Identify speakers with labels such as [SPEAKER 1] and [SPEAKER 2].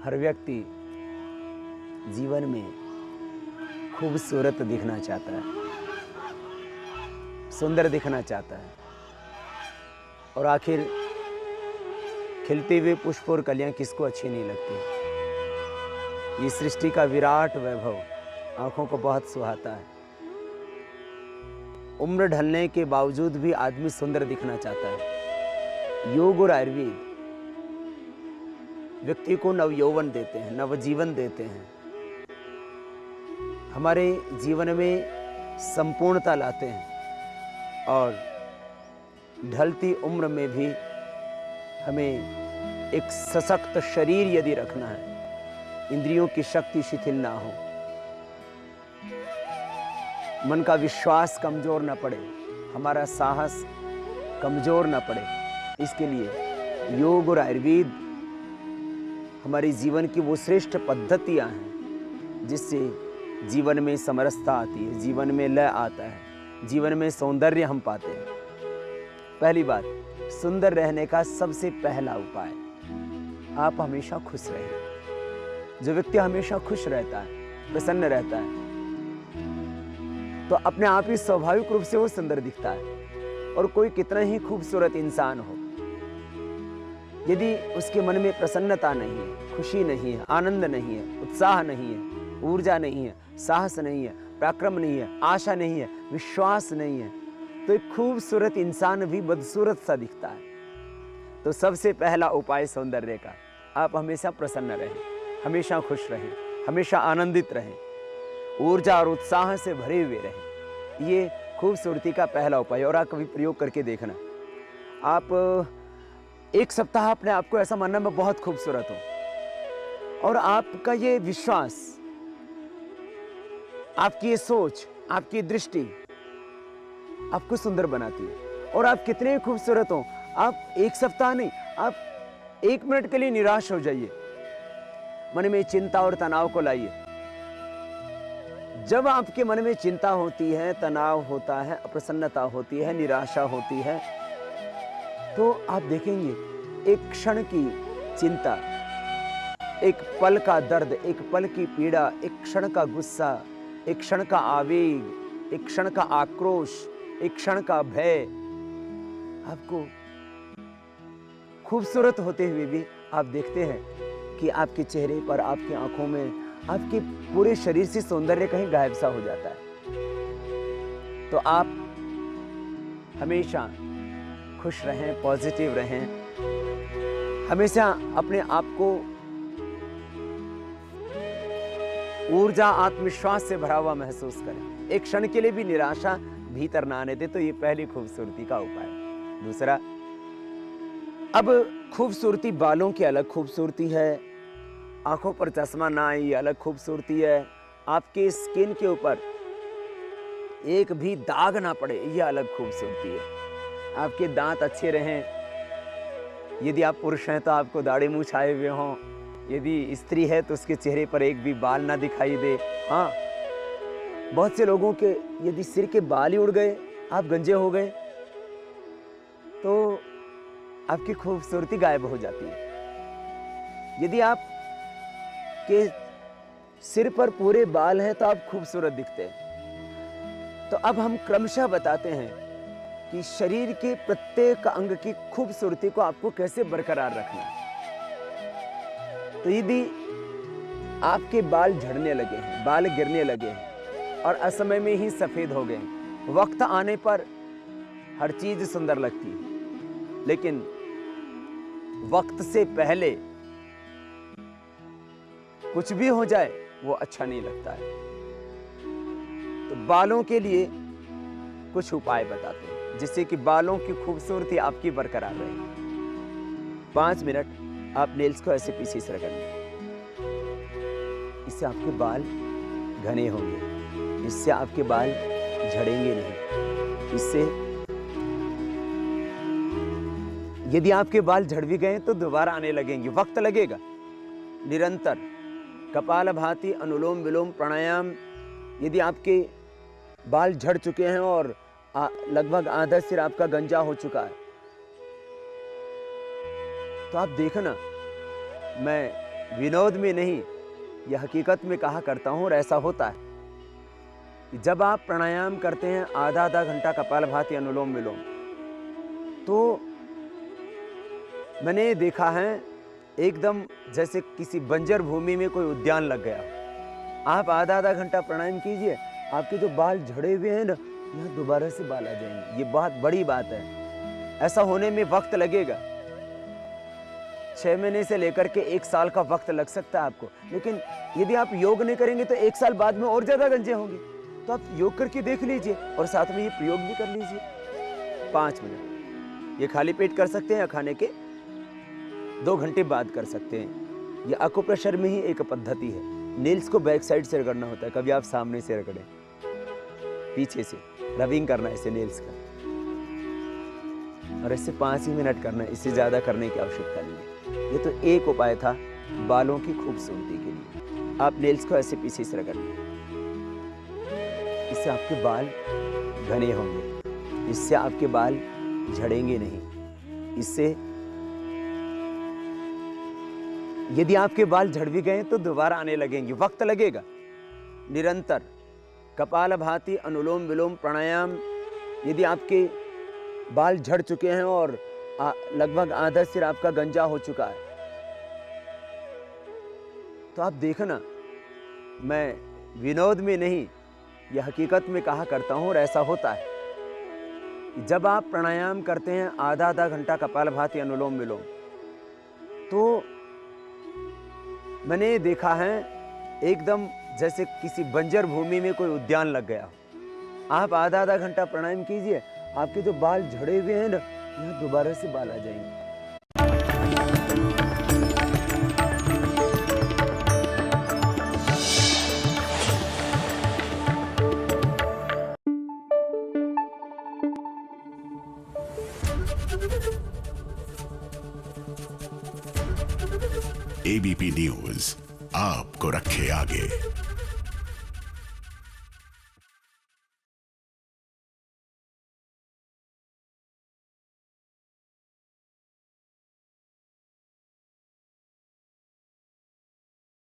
[SPEAKER 1] हर व्यक्ति जीवन में खूबसूरत दिखना चाहता है, सुंदर दिखना चाहता है। और आखिर खिलते हुए पुष्प और कलियां किसको अच्छी नहीं लगती। ये सृष्टि का विराट वैभव आंखों को बहुत सुहाता है। उम्र ढलने के बावजूद भी आदमी सुंदर दिखना चाहता है। योग और आयुर्वेद व्यक्ति को नवयौवन देते हैं, नवजीवन देते हैं, हमारे जीवन में संपूर्णता लाते हैं। और ढलती उम्र में भी हमें एक सशक्त शरीर यदि रखना है, इंद्रियों की शक्ति शिथिल ना हो, मन का विश्वास कमजोर ना पड़े, हमारा साहस कमजोर ना पड़े, इसके लिए योग और आयुर्वेद हमारे जीवन की वो श्रेष्ठ पद्धतियां हैं जिससे जीवन में समरसता आती है, जीवन में लय आता है, जीवन में सौंदर्य हम पाते हैं। पहली बात, सुंदर रहने का सबसे पहला उपाय, आप हमेशा खुश रहें। जो व्यक्ति हमेशा खुश रहता है, प्रसन्न रहता है, तो अपने आप ही स्वाभाविक रूप से वो सुंदर दिखता है। और कोई कितना ही खूबसूरत इंसान हो, यदि उसके मन में प्रसन्नता नहीं है, खुशी नहीं है, आनंद नहीं है, उत्साह नहीं है, ऊर्जा नहीं है, साहस नहीं है, पराक्रम नहीं है, आशा नहीं है, विश्वास नहीं है, तो एक खूबसूरत इंसान भी बदसूरत सा दिखता है। तो सबसे पहला उपाय सौंदर्य का, आप हमेशा प्रसन्न रहें, हमेशा खुश रहें, हमेशा आनंदित रहें, ऊर्जा और उत्साह से भरे हुए रहें। ये खूबसूरती का पहला उपाय। और आप कभी प्रयोग करके देखना, आप एक सप्ताह अपने आप को ऐसा मानना मैं बहुत खूबसूरत हूं, और आपका ये विश्वास, आपकी ये सोच, आपकी दृष्टि आपको सुंदर बनाती है। और आप कितने खूबसूरत हो, आप एक सप्ताह नहीं, आप एक मिनट के लिए निराश हो जाइए, मन में चिंता और तनाव को लाइए। जब आपके मन में चिंता होती है, तनाव होता है, अप्रसन्नता होती है, निराशा होती है, तो आप देखेंगे एक क्षण की चिंता, एक पल का दर्द, एक पल की पीड़ा, एक क्षण का गुस्सा, एक क्षण का आवेग, एक क्षण का आक्रोश, एक क्षण का भय, आपको खूबसूरत होते हुए भी आप देखते हैं कि आपके चेहरे पर, आपकी आंखों में, आपके पूरे शरीर से सौंदर्य कहीं गायब सा हो जाता है। तो आप हमेशा खुश रहें, पॉजिटिव रहें, हमेशा अपने आप को ऊर्जा, आत्मविश्वास से भरा हुआ महसूस करें। एक क्षण के लिए भी निराशा भीतर ना आने दे। तो ये पहली खूबसूरती का उपाय। दूसरा, अब खूबसूरती बालों की अलग खूबसूरती है, आंखों पर चश्मा ना आए ये अलग खूबसूरती है, आपके स्किन के ऊपर एक भी दाग ना पड़े ये अलग खूबसूरती है, आपके दांत अच्छे रहें, यदि आप पुरुष हैं तो आपको दाढ़ी मूंछ आए हुए हों, यदि स्त्री है तो उसके चेहरे पर एक भी बाल ना दिखाई दे। हाँ, बहुत से लोगों के यदि सिर के बाल ही उड़ गए, आप गंजे हो गए, तो आपकी खूबसूरती गायब हो जाती है। यदि आप के सिर पर पूरे बाल हैं तो आप खूबसूरत दिखते हैं। तो अब हम क्रमशः बताते हैं कि शरीर के प्रत्येक अंग की खूबसूरती को आपको कैसे बरकरार रखना है। तो यदि आपके बाल झड़ने लगे हैं, बाल गिरने लगे हैं और असमय में ही सफेद हो गए, वक्त आने पर हर चीज सुंदर लगती है, लेकिन वक्त से पहले कुछ भी हो जाए वो अच्छा नहीं लगता है। तो बालों के लिए कुछ उपाय बताते हैं जिससे कि बालों की खूबसूरती आपकी बरकरार रहे। 5 मिनट आप नेल्स को ऐसे पीछे से रगड़ें, इससे आपके बाल घने होंगे, इससे आपके बाल झड़ेंगे नहीं। इससे यदि आपके बाल झड़ भी गए तो दोबारा आने लगेंगे, वक्त लगेगा। निरंतर कपालभाति, अनुलोम विलोम, प्राणायाम यदि आपके बाल झड़ चुके हैं और लगभग आधा सिर आपका गंजा हो चुका है, तो आप देखो ना, मैं विनोद में नहीं, यह हकीकत में कहा करता हूं और ऐसा होता है कि जब आप प्राणायाम करते हैं आधा आधा घंटा कपालभाति अनुलोम विलोम, तो मैंने देखा है एकदम जैसे किसी बंजर भूमि में कोई उद्यान लग गया। आप आधा आधा घंटा प्राणायाम कीजिए, आपके जो बाल झड़े हुए हैं ना, यहाँ दोबारा से बाल आ जाएंगे। ये बहुत बड़ी बात है। ऐसा होने में वक्त लगेगा, 6 महीने से लेकर के 1 साल का वक्त लग सकता है आपको, लेकिन यदि आप योग नहीं करेंगे तो 1 साल बाद में और ज्यादा गंजे होंगे। तो आप योग करके देख लीजिए और साथ में ये प्रयोग भी कर लीजिए। 5 मिनट ये खाली पेट कर सकते हैं या खाने के 2 घंटे बाद कर सकते हैं। ये एक्यूप्रेशर में ही एक पद्धति है। नेल्स को बैक साइड से रगड़ना होता है, कभी आप सामने से रगड़ें, पीछे से रबिंग करना है इसे नेल्स का, और इससे 5 ही मिनट करना है, इससे ज्यादा करने की आवश्यकता नहीं है। ये तो एक उपाय था बालों की खूबसूरती के लिए। आप नेल्स को ऐसे पीछे से रगड़ें, इससे आपके बाल घने होंगे, इससे आपके बाल झड़ेंगे नहीं। इससे यदि आपके बाल झड़ भी गए तो दोबारा आने लगेंगे, वक्त लगेगा। निरंतर कपालभाति अनुलोम विलोम प्राणायाम, यदि आपके बाल झड़ चुके हैं और लगभग आधा सिर आपका गंजा हो चुका है, तो आप देखो ना, मैं विनोद में नहीं, यह हकीकत में कहा करता हूं और ऐसा होता है कि जब आप प्राणायाम करते हैं आधा आधा घंटा कपालभाति अनुलोम विलोम, तो मैंने देखा है एकदम जैसे किसी बंजर भूमि में कोई उद्यान लग गया। आप आधा आधा घंटा प्राणायाम कीजिए, आपके जो बाल झड़े हुए हैं ना, यहाँ दोबारा से बाल आ जाएंगे।
[SPEAKER 2] एबीपी न्यूज आपको रखे आगे।